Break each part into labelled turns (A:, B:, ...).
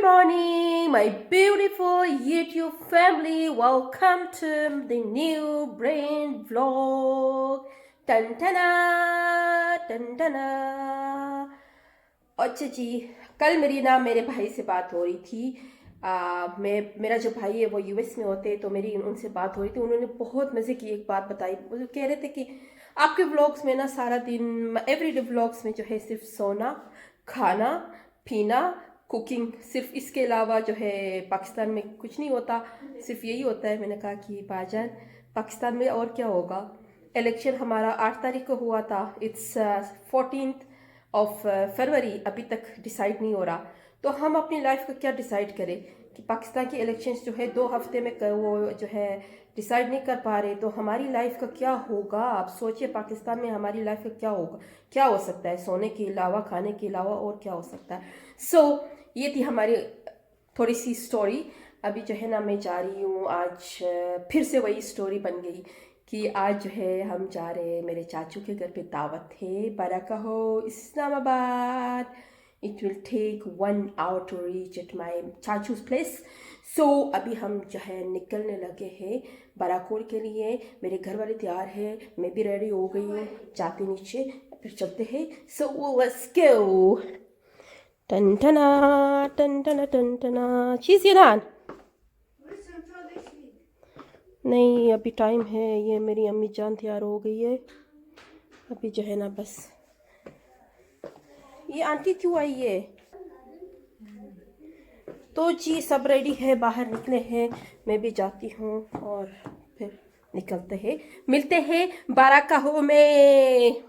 A: Good morning, my beautiful YouTube family. Welcome to the new brain vlog. Tan tana, tan tana. अच्छा जी, कल मेरे भाई से बात हो रही थी। मेरा जो भाई है वो यूएस में होते तो मेरी उनसे बात हो रही थी। उन्होंने बहुत मज़े की एक बात बताई। वो कह रहे थे कि आपके व्लॉग्स में ना सारा दिन एवरीडे व्लॉग्स में जो है सिर्फ सोना, खाना, पीना, कुकिंग, सिर्फ इसके अलावा जो है पाकिस्तान में कुछ नहीं होता, सिर्फ यही होता है। मैंने कहा कि भाईजान पाकिस्तान में और क्या होगा। इलेक्शन हमारा 8 तारीख को हुआ था। इट्स 14th ऑफ फरवरी, अभी तक डिसाइड नहीं हो रहा। तो हम अपनी लाइफ का क्या डिसाइड करें कि पाकिस्तान की इलेक्शंस जो है 2 हफ्ते में वो जो है डिसाइड नहीं कर पा रहे, तो हमारी लाइफ का क्या होगा। आप सोचिए पाकिस्तान में हमारी लाइफ का क्या होगा, क्या हो सकता है सोने के अलावा, खाने के अलावा और क्या हो सकता है। सो ये थी हमारी थोड़ी सी स्टोरी। अभी जो है ना मैं जा रही हूँ आज, फिर से वही स्टोरी बन गई कि आज जो है हम जा रहे हैं मेरे चाचू के घर पे, दावत है, बारका हो Islamabad. It will take 1 hour to reach at my चाचूज प्लेस। सो अभी हम जो है निकलने लगे हैं बाराकोर के लिए। मेरे घर वाले तैयार है, मैं भी रेडी हो गई हूँ, जाते नीचे फिर चलते हैं। So let's go. टन टना टन टना टन टना। चीज़ ये नान नहीं, अभी टाइम है। ये मेरी अम्मी जान तैयार हो गई है। अभी जो है ना बस ये आंटी क्यों आई है। तो जी सब रेडी है, बाहर निकले हैं। मैं भी जाती हूँ और फिर निकलते हैं, मिलते हैं बाराकाहो में।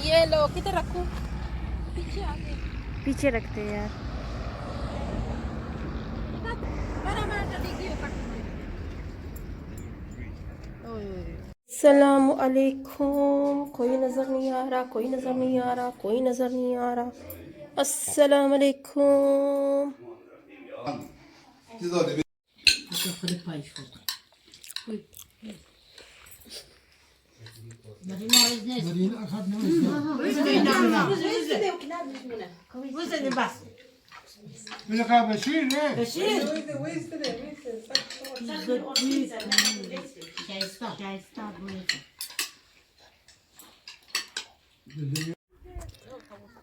A: ये लो, किधर रखूं? पीछे रखते हैं यार। सलाम अलैकुम। कोई नज़र नहीं आ रहा, कोई नज़र नहीं आ रहा, कोई नज़र नहीं आ रहा। अस्सलाम अलैकुम।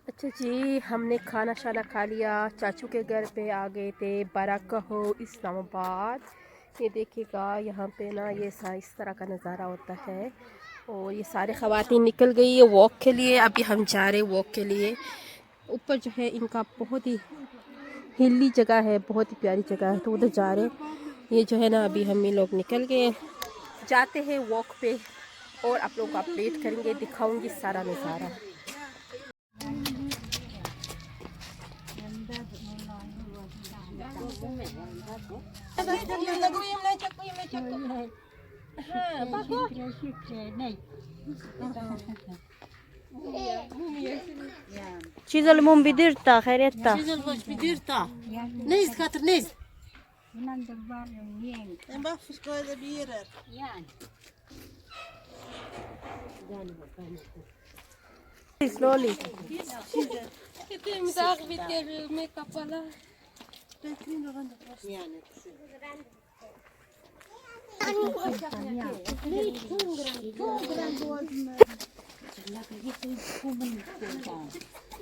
A: अच्छा जी, हमने खाना शाना खा लिया, चाचू के घर पे आ गए थे, बाराकाहो इस्लामाबाद। ये देखिएगा यहाँ पे ना ये इस तरह का नज़ारा होता है। और ये सारे ख़वातीन निकल गई है वॉक के लिए। अभी हम जा रहे वॉक के लिए। ऊपर जो है इनका बहुत ही हिली जगह है, बहुत ही प्यारी जगह है, तो उधर जा रहे। ये जो है ना अभी हम ये लोग निकल गए, जाते हैं वॉक पे और आप लोग को अपडेट करेंगे, दिखाऊंगी सारा नज़ारा।
B: Çizel mum bidirta, hayretta.
C: Çizel baş bidirta. Neyiz katır neyiz? En bak fışkoyda bir yerer.
B: Slowly.
C: Yani.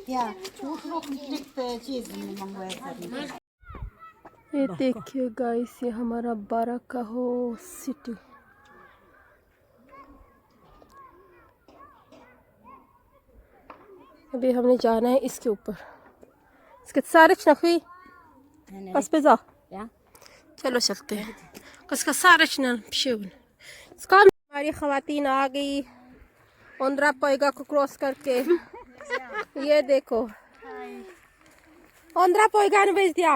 C: Ya, çok konflikt चीज में मंगवाया था।
A: ये देखिए गाइस, ये हमारा बाराकाहो सिटी। अभी हमने जाना है इसके ऊपर। इसके सारे चनखी बस पे जा। चलो चलते हैं। कसका सारे चनल शिवन। इसका हमारी खवातीन आ गई ओंद्रा पोइगा को क्रॉस करके। ये देखो ओंद्रा पोइगा ने भेज दिया।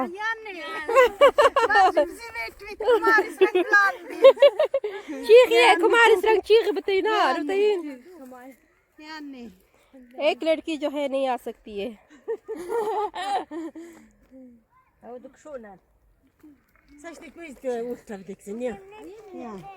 A: चीखी है कुमारी रंग चीखी बताइए ना बताइए। एक लड़की जो है नहीं आ सकती है।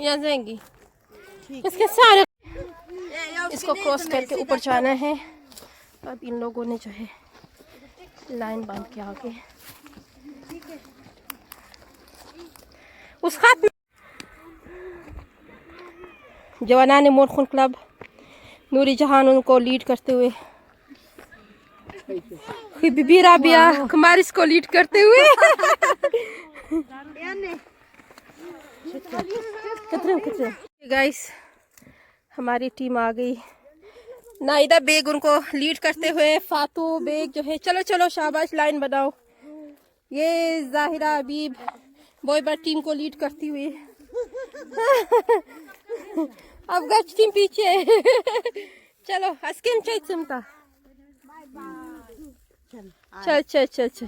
A: या जाएंगी। इसके सारे इसको क्रॉस करके ऊपर जाना है। अब इन लोगों ने जो है लाइन बांध के आगे उस खात जवानाने मोरखुन क्लब नूरी जहान उनको लीड करते हुए, बीबी राबिया कुमारिस को लीड करते हुए। गाइस हमारी टीम आ गई। नाइदा बेग उनको लीड करते हुए, फातू बेग जो है चलो चलो शाबाश लाइन बनाओ। ये जाहिरा अबीब बॉयबर टीम को लीड करती हुई। अब गच टीम पीछे। चलो अस्किन चल सुनता चल चल चल चल।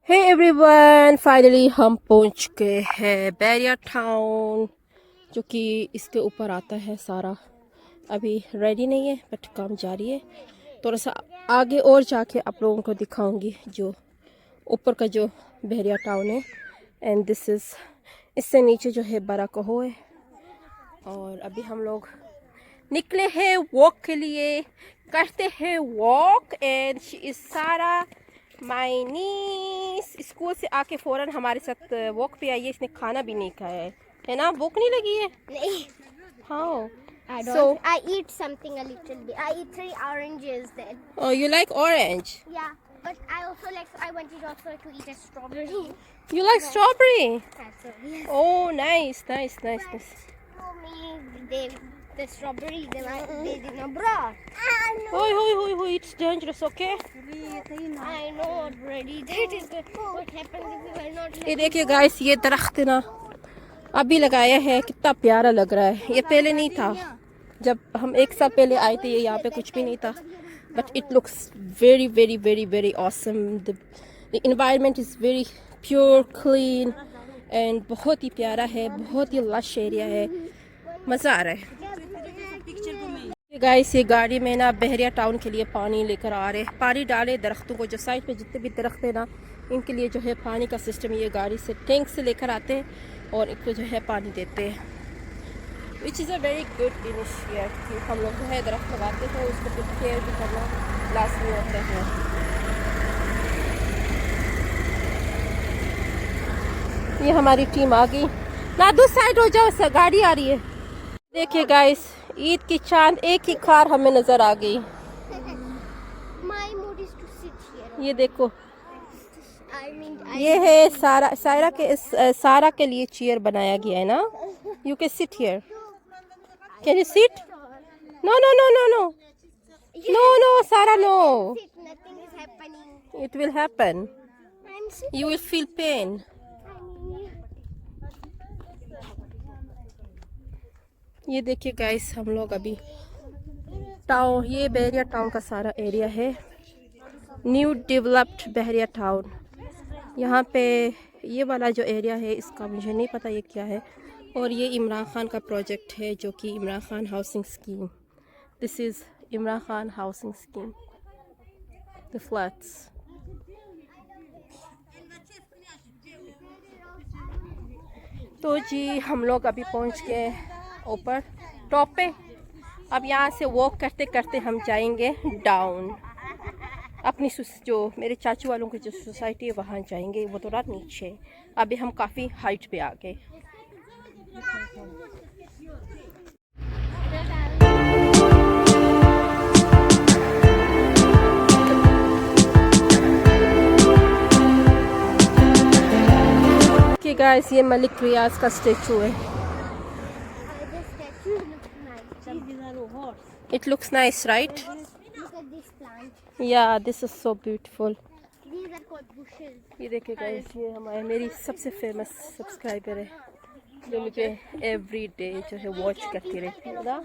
A: हे एवरीवन, फाइनली हम पहुंच गए हैं बैरिया टाउन, जो कि इसके ऊपर आता है सारा। अभी रेडी नहीं है बट काम जारी है। थोड़ा सा आगे और जाके आप लोगों को दिखाऊंगी जो ऊपर का जो बैरिया टाउन है। एंड दिस इज़ इससे नीचे जो है बाराकाहो है। और अभी हम लोग निकले हैं वॉक के लिए, करते हैं वॉक। एंड सारा माय नीस स्कूल से आके फ़ौरन हमारे साथ वॉक पे आई है। इसने खाना भी नहीं खाया है ना? भूख नहीं लगी है?
D: नहीं।
A: हाँ।
D: I don't.
A: So
D: I eat something a little bit. I eat 3 oranges then.
A: oh, you like orange?
D: Yeah, but I also like. I wanted also to eat a strawberry.
A: You like strawberry?
D: That's so yes.
A: Oh, nice, nice, nice, nice.
D: To me, the strawberry they did not brought.
A: Oi, oi, oi, oi, it's dangerous, okay?
D: I know already. That is what happens if you are not.
A: ये देखिए guys, ये दरख्त ना अभी लगाया है, कितना प्यारा लग रहा है। ये पहले नहीं था, जब हम एक साल पहले आए थे ये यहाँ पे कुछ भी नहीं था। But it looks very very very very awesome. The environment is very pure clean and बहुत ही प्यारा है, बहुत ही लश एरिया है, मज़ा आ रहा है। गाइस ये गाड़ी में ना बहरिया टाउन के लिए पानी लेकर आ रहे हैं। पानी डाले दरख्तों को, जो साइड पे जितने भी दरख्त है ना इनके लिए जो है पानी का सिस्टम ये गाड़ी से टैंक से लेकर आते हैं और इनको जो है पानी देते हैं। Which is a very good initiative. हम लोग जो है दरख्त लगाते हैं, उसको फिर केयर भी करना लाजमी होता है। ये हमारी टीम आ गई ना, दूसरी साइड हो जाओ, सर गाड़ी आ रही है। देखिए गाइस, ईद की चांद एक ही कार हमें नज़र आ गई।
D: My mood is to sit here.
A: ये देखो,
D: I mean,
A: ये है सारा के लिए चेयर बनाया गया है ना। You can sit here. Can you sit? No no no no no no no सारा नो।
D: sit. Nothing is happening.
A: It will happen.
D: I'm sitting.
A: You will feel pain. ये देखिए गाइस, हम लोग अभी टाउन, ये बहरिया टाउन का सारा एरिया है, न्यू डेवलप्ड बहरिया टाउन। यहाँ पे ये वाला जो एरिया है इसका मुझे नहीं पता ये क्या है। और ये इमरान खान का प्रोजेक्ट है जो कि Imran Khan housing scheme. This is Imran Khan housing scheme, the flats. तो जी हम लोग अभी पहुंच गए ऊपर टॉप पे। अब यहाँ से वॉक करते करते हम जाएंगे डाउन, अपनी जो मेरे चाचू वालों की जो सोसाइटी है वहाँ जाएंगे, वो थोड़ा नीचे। अभी हम काफ़ी हाइट पे आ गए। ओके गाइस, ये मलिक रियाज का स्टेचू है।
D: The statue looks nice.
A: It looks nice, right?
D: Look at this plant.
A: Yeah, this is so beautiful.
D: These are called bushes.
A: ये देखिए गाइस, ये हमारे मेरी सबसे फेमस सब्सक्राइबर है जो मुझे एवरी डे जो है वॉच करती रहती है ना,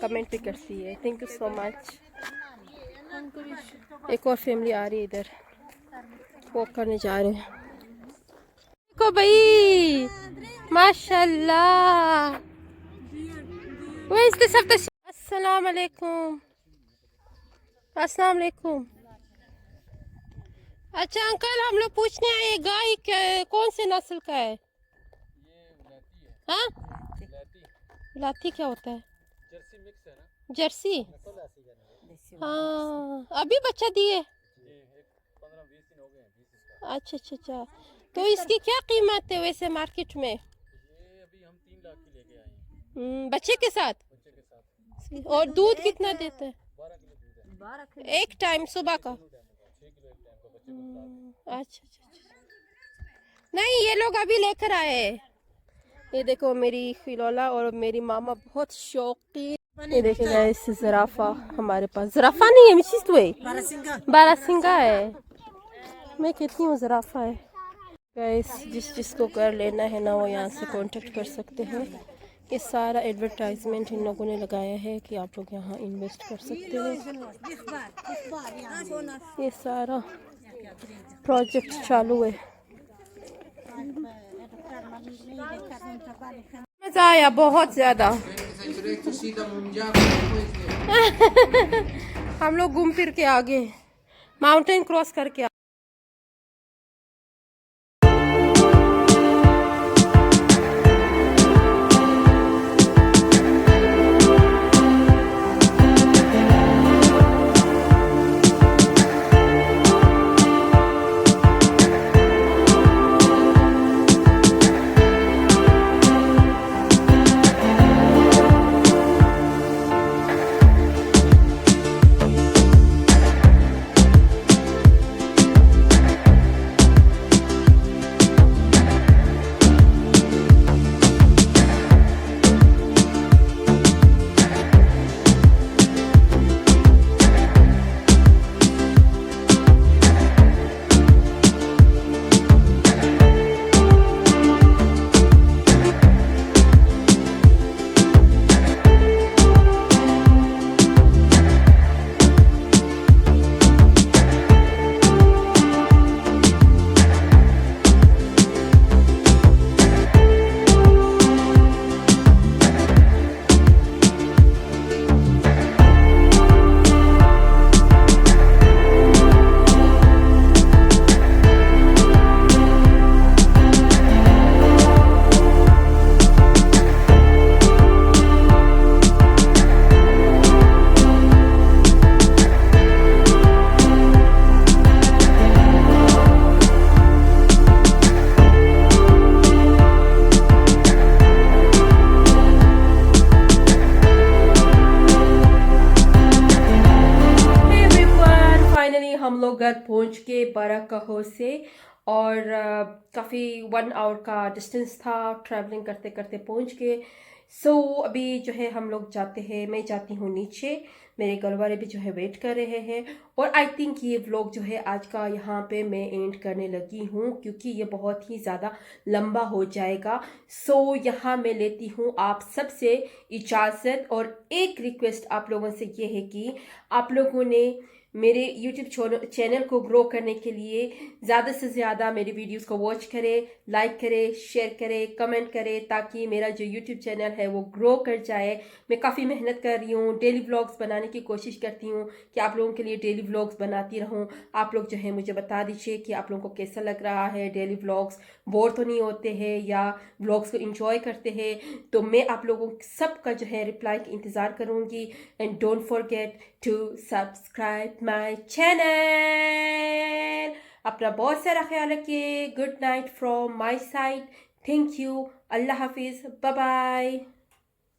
A: कमेंट भी करती है। Thank you so much. एक और फैमिली आ रही है इधर, वॉक करने जा रहे हैं। देखो भाई, माशाल्लाह। अस्सलाम वालेकुम। अस्सलाम वालेकुम। अच्छा अंकल, हम लोग पूछने आए गाय कौन से नस्ल का है? हाँ, लाती क्या होता है?
E: जर्सी मिक्स है ना।
A: जर्सी। हाँ, अभी बच्चा दिए?
E: 15-20 दिन हो गए हैं।
A: अच्छा अच्छा अच्छा। तो इसकी क्या कीमत है वैसे मार्केट में?
E: ये अभी हम 3 लाख की लेके आए हैं
A: बच्चे के साथ?
E: बच्चे के साथ।
A: और दूध कितना देते हैं?
E: 12 किलो दूध है।
A: एक टाइम सुबह का?
E: 6 किलो एक टाइम का बच्चे को खिलाते
A: अच्छा अच्छा अच्छा। नहीं, ये लोग अभी लेकर आए हैं। ये देखो मेरी खिलौला और मेरी मामा बहुत शौकीन। ये देखिए गाइस, ज़राफ़ा हमारे पास। ज़राफ़ा नहीं है मिशित, वे बारहसिंगा है। मैं कहती हूँ ज़राफ़ा है। गाइस, जिसको घर लेना है ना वो यहाँ से कांटेक्ट कर सकते हैं। ये सारा एडवर्टाइजमेंट इन लोगों ने लगाया है कि आप लोग यहाँ इन्वेस्ट कर सकते हैं। ये सारा प्रोजेक्ट चालू है। मज़ा आया बहुत ज़्यादा। हम लोग घूम फिर के आगे माउंटेन क्रॉस करके हम लोग घर पहुंच के बाराकहो से। और काफ़ी 1 आवर का डिस्टेंस था, ट्रैवलिंग करते करते पहुंच गए। सो अभी जो है हम लोग जाते हैं, मैं जाती हूँ नीचे, मेरे घर वाले भी जो है वेट कर रहे हैं। और आई थिंक ये व्लॉग जो है आज का यहाँ पे मैं एंड करने लगी हूँ क्योंकि ये बहुत ही ज़्यादा लंबा हो जाएगा। सो यहाँ मैं लेती हूँ आप सबसे इजाज़त। और एक रिक्वेस्ट आप लोगों से ये है कि आप लोगों ने मेरे YouTube चैनल को ग्रो करने के लिए ज़्यादा से ज़्यादा मेरी वीडियोस को वॉच करें, लाइक करें, शेयर करें, कमेंट करें, ताकि मेरा जो YouTube चैनल है वो ग्रो कर जाए। मैं काफ़ी मेहनत कर रही हूँ, डेली व्लॉग्स बनाने की कोशिश करती हूँ कि आप लोगों के लिए डेली व्लॉग्स बनाती रहूँ। आप लोग जो है मुझे बता दीजिए कि आप लोगों को कैसा लग रहा है, डेली व्लॉग्स बोर तो नहीं होते हैं या व्लॉग्स को इंजॉय करते हैं। तो मैं आप लोगों सबका जो है रिप्लाई का इंतज़ार करूँगी। And don't forget to subscribe my channel. अपना बहुत सारा ख्याल रखिए। Good night from my side. Thank you. अल्लाह हाफिज़। Bye bye.